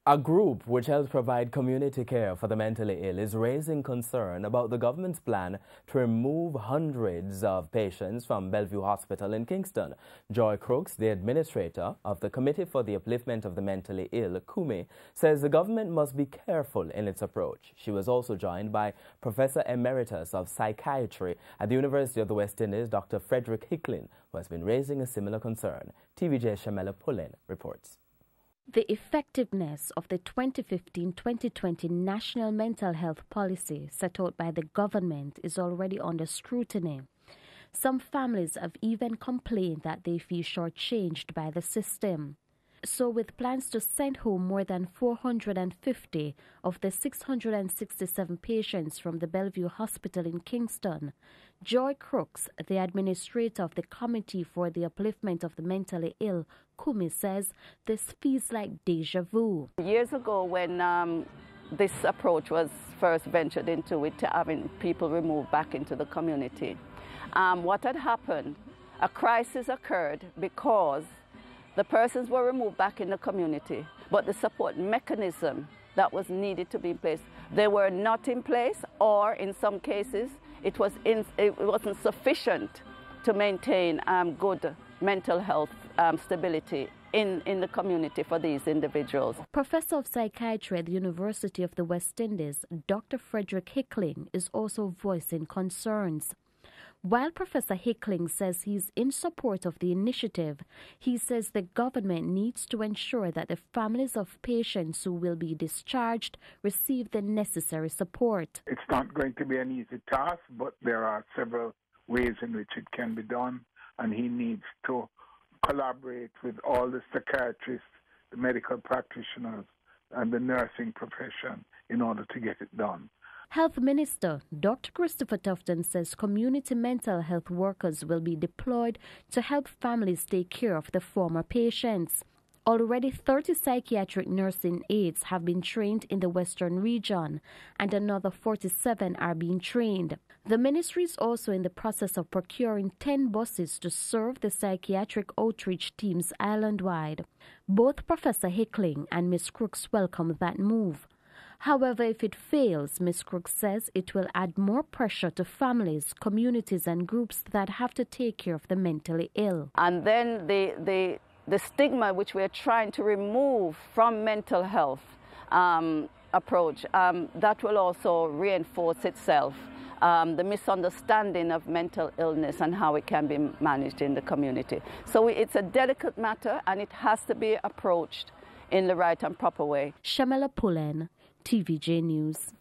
A group which helps provide community care for the mentally ill is raising concern about the government's plan to remove hundreds of patients from Bellevue Hospital in Kingston. Joy Crooks, the administrator of the Committee for the Upliftment of the Mentally Ill, CUMI, says the government must be careful in its approach. She was also joined by Professor Emeritus of Psychiatry at the University of the West Indies, Dr. Frederick Hickling, who has been raising a similar concern. TVJ Shamela Pullen reports. The effectiveness of the 2015-2020 National Mental Health Policy set out by the government is already under scrutiny. Some families have even complained that they feel shortchanged by the system. So with plans to send home more than 450 of the 667 patients from the Bellevue Hospital in Kingston, Joy Crooks, the administrator of the Committee for the Upliftment of the Mentally Ill, CUMI, says this feels like deja vu. Years ago when this approach was first ventured into it, to having people removed back into the community, what had happened, a crisis occurred because the persons were removed back in the community, but the support mechanism that was needed to be in place, they were not in place, or in some cases, it wasn't sufficient to maintain good mental health stability in the community for these individuals. Professor of Psychiatry at the University of the West Indies, Dr. Frederick Hickling, is also voicing concerns. While Professor Hickling says he's in support of the initiative, he says the government needs to ensure that the families of patients who will be discharged receive the necessary support. It's not going to be an easy task, but there are several ways in which it can be done, and he needs to collaborate with all the psychiatrists, the medical practitioners, and the nursing profession in order to get it done. Health Minister Dr. Christopher Tufton says community mental health workers will be deployed to help families take care of the former patients. Already 30 psychiatric nursing aides have been trained in the Western region, and another 47 are being trained. The ministry is also in the process of procuring 10 buses to serve the psychiatric outreach teams island-wide. Both Professor Hickling and Ms. Crooks welcome that move. However, if it fails, Ms. Crooks says it will add more pressure to families, communities and groups that have to take care of the mentally ill. And then the stigma which we're trying to remove from mental health approach, that will also reinforce itself. The misunderstanding of mental illness and how it can be managed in the community. So it's a delicate matter, and it has to be approached in the right and proper way. Shamela Pullen, TVJ News.